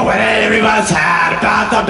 When everyone's had about the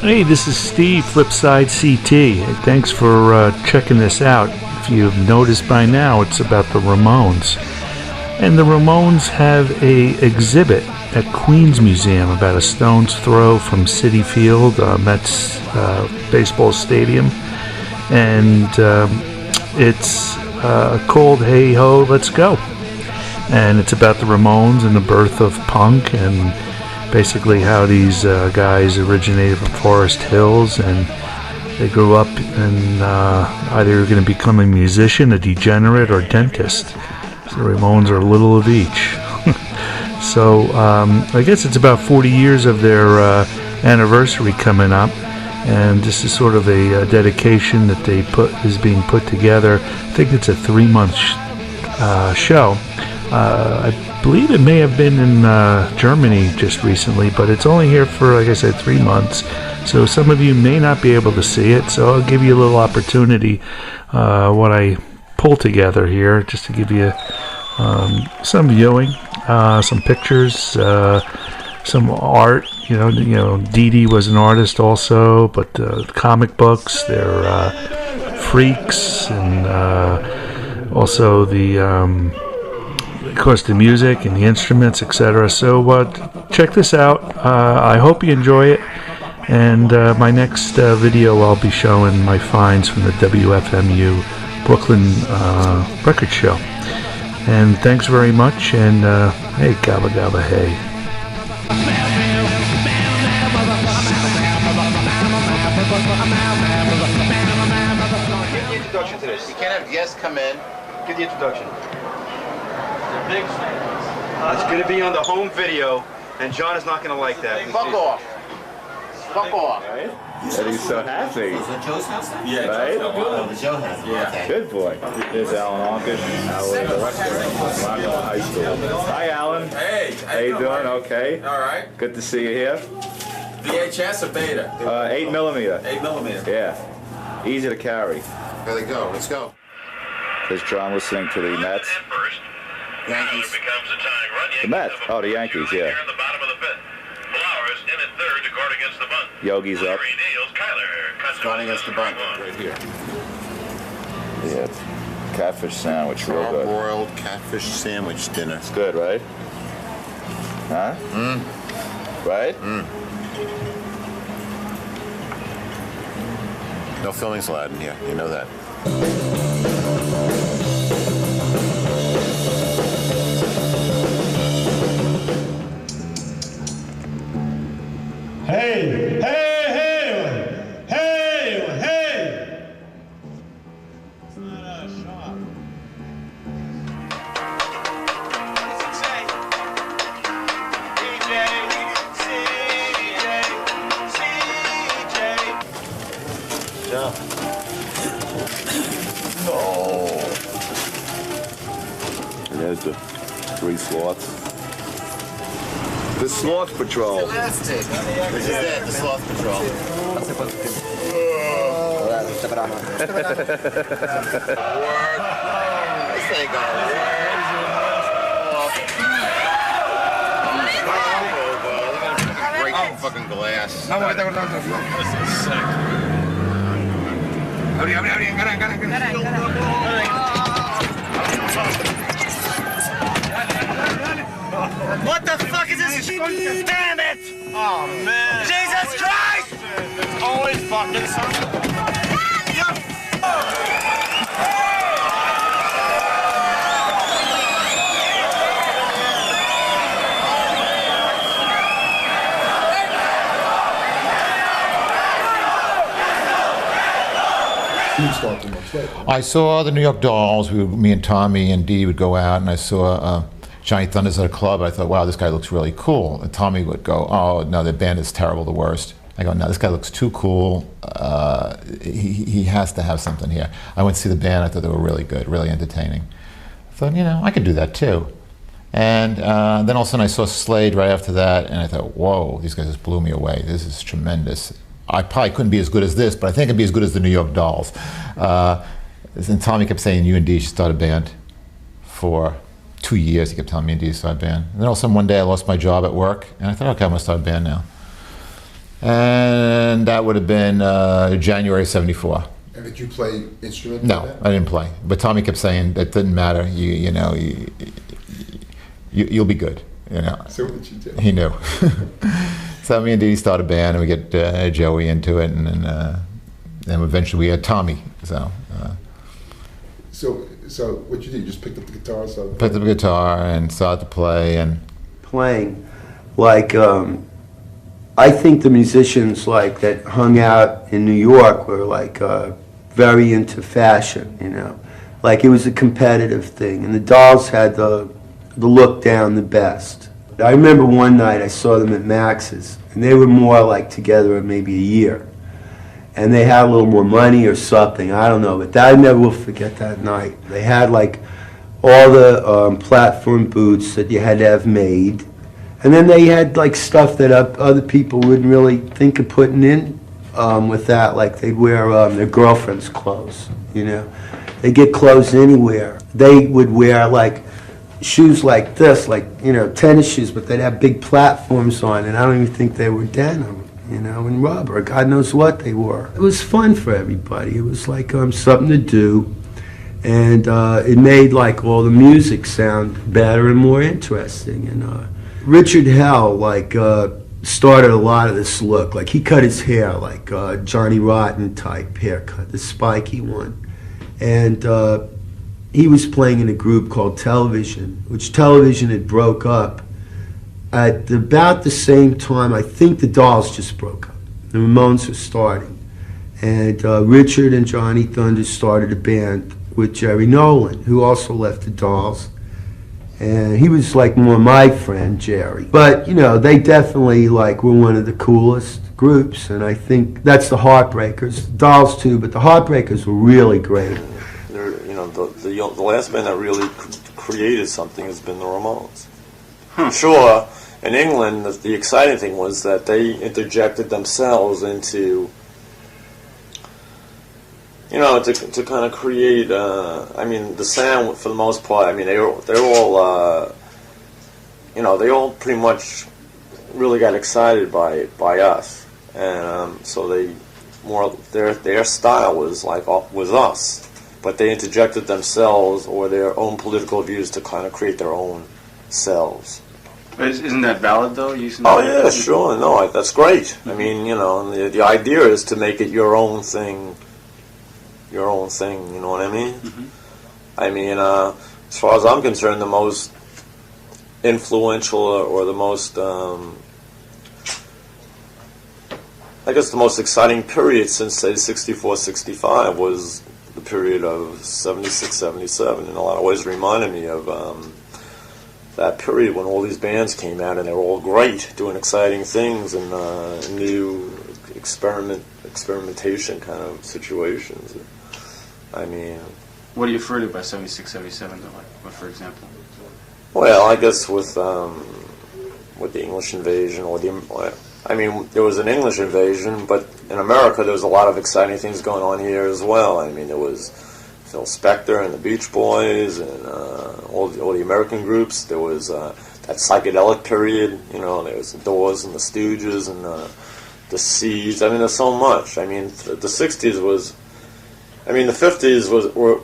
Hey, this is Steve, FlipSideCT. Thanks for checking this out. If you've noticed by now, it's about the Ramones. And the Ramones have a exhibit at Queens Museum about a stone's throw from Citi Field, Mets baseball stadium. And it's called Hey Ho, Let's Go. And it's about the Ramones and the birth of punk and basically how these guys originated from Forest Hills, and they grew up and either going to become a musician, a degenerate, or dentist. So the Ramones are a little of each. So I guess it's about 40 years of their anniversary coming up, and this is sort of a dedication that is being put together. I think it's a 3-month show. I believe it may have been in Germany just recently, but it's only here for, like I said, 3 months. So some of you may not be able to see it, so I'll give you a little opportunity what I pull together here, just to give you some viewing, some pictures, some art. You know, Dee Dee was an artist also, but comic books, they're freaks, and also of course, the music and the instruments, etc. So check this out. I hope you enjoy it. And my next video, I'll be showing my finds from the WFMU Brooklyn record show. And thanks very much. And hey, gabba gabba hey. Give the introduction to this. You can't have guests come in. Give the introduction. It's going to be on the home video, and John is not going to like that. Fuck off. Fuck off. Right? And he's so happy. Is that Joe's house now? Yeah, right? Oh, the Joe house. Yeah. Okay. Good boy. There's Alan Onken, our director of Rockwell High School. Hi, Alan. Hey. How you doing? Okay. All right. Good to see you here. VHS or beta? 8 millimeter. 8 millimeter. Yeah. Easy to carry. There they go. Let's go. There's John listening to the Mets. Yankees. The Mets? Oh, the Yankees, yeah. Yogi's up. Going against the bunt. Right here. Yeah. Catfish sandwich, real good. Broiled catfish sandwich dinner. It's good, right? Huh? Right? No filming's allowed in here. You know that. Hey, hey, hey, hey, hey. It's not a shot. Yeah. No. There's the 3 sloths. The Sloth Patrol. This is it, the Sloth Patrol. Word. This ain't gonna work. Break the fucking glass. This is sick. What the fuck is this? Damn it! Oh man! Jesus Christ! It's always fucking something. I saw the New York Dolls. Me and Tommy and Dee would go out, and I saw Johnny Thunders at a club. I thought, wow, this guy looks really cool. And Tommy would go, oh no, the band is terrible, the worst. I go, no, this guy looks too cool. He has to have something here. I went to see the band. I thought they were really good, really entertaining. I thought, I could do that too. And then all of a sudden I saw Slade right after that, and I thought, whoa, these guys just blew me away. This is tremendous. I probably couldn't be as good as this, but I think I'd be as good as the New York Dolls. And Tommy kept saying, you and Dee should start a band. For 2 years, he kept telling me, and Dee start a band. And then all of a sudden one day I lost my job at work, and I thought, okay, I'm gonna start a band now. And that would have been January '74. And did you play instruments? No, I didn't play. But Tommy kept saying that didn't matter. You'll be good. So what did you do? He knew. So me and Dee started a band, and we get Joey into it, and then eventually we had Tommy. So what you did? You just picked up the guitar, picked up the guitar and started to play and playing. Like I think the musicians like that hung out in New York were like very into fashion. Like it was a competitive thing, and the Dolls had the look down the best. I remember one night I saw them at Max's, and they were more like together maybe a year. And they had a little more money or something, I don't know, but I never will forget that night. They had like all the platform boots that you had to have made, and then they had like stuff that other people wouldn't really think of putting in with that, like they'd wear their girlfriend's clothes, They get clothes anywhere. They would wear like shoes like this, like, tennis shoes, but they'd have big platforms on, and I don't even think they were denim. And rubber, God knows what they were. It was fun for everybody. It was like something to do, and it made like all the music sound better and more interesting. And Richard Hell started a lot of this look. Like he cut his hair like Johnny Rotten type haircut, the spiky one, and he was playing in a group called Television, which Television had broke up. At about the same time, I think the Dolls just broke up. The Ramones were starting. And Richard and Johnny Thunder started a band with Jerry Nolan, who also left the Dolls. And he was like more my friend, Jerry. But, they definitely were one of the coolest groups. And I think that's the Heartbreakers. The Dolls too, but the Heartbreakers were really great. The last band that really created something has been the Ramones. Sure, in England, the exciting thing was that they interjected themselves into, to kind of create. The sound for the most part. they're all, they all pretty much really got excited by us, and so their style was was us, but they interjected themselves or their own political views to kind of create their own selves. Isn't that valid, though? Oh, yeah, sure. No, that's great. Mm-hmm. The idea is to make it your own thing, you know what I mean? Mm-hmm. As far as I'm concerned, the most influential or the most, I guess the most exciting period since, say, 64, 65 was the period of 76, 77. In a lot of ways reminded me of that period when all these bands came out and they were all great, doing exciting things and new experimentation kind of situations. What are you referring to by 76, 77, though? What, for example? Well, I guess with the English invasion there was an English invasion, but in America there was a lot of exciting things going on here as well. There was Phil Spector and the Beach Boys and all the American groups. There was that psychedelic period, there was the Doors and the Stooges and the Seeds. There's so much. The 60s was, the 50s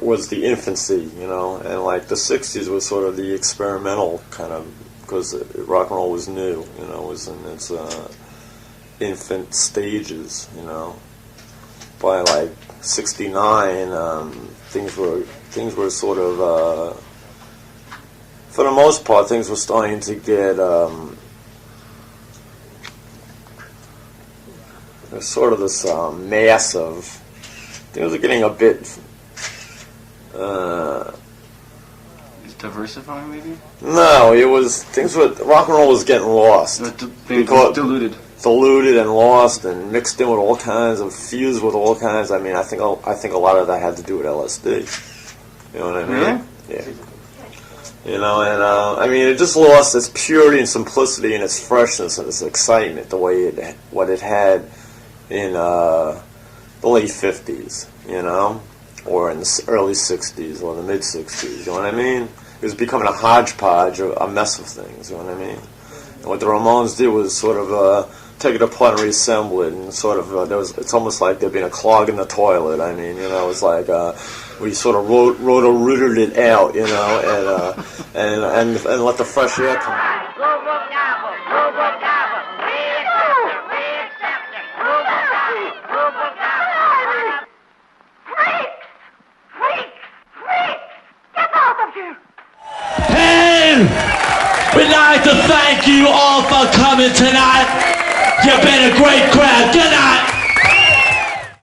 was the infancy, and the 60s was sort of the experimental kind of, because rock and roll was new, it was in its infant stages, By 69, things were sort of, for the most part, things were starting to get there's sort of this mass of things are getting a bit It's diversifying, maybe? No, rock and roll was getting lost. Diluted. diluted and lost and mixed in with all kinds of, fused with all kinds. I mean, I think a lot of that had to do with LSD. You know what I mean? Yeah. You know, and I mean, it just lost its purity and simplicity and its freshness and its excitement, the way what it had in the late 50s, you know, or in the early 60s or the mid 60s. You know what I mean? It was becoming a hodgepodge, a mess of things. You know what I mean? And what the Ramones did was sort of take it apart and reassemble it, and sort of it's almost like there being a clog in the toilet. I mean, you know, it's like we sort of roto-rooted it out, you know, and let the fresh air come. And we'd like to thank you all for coming tonight. You've been a great crowd. Good night.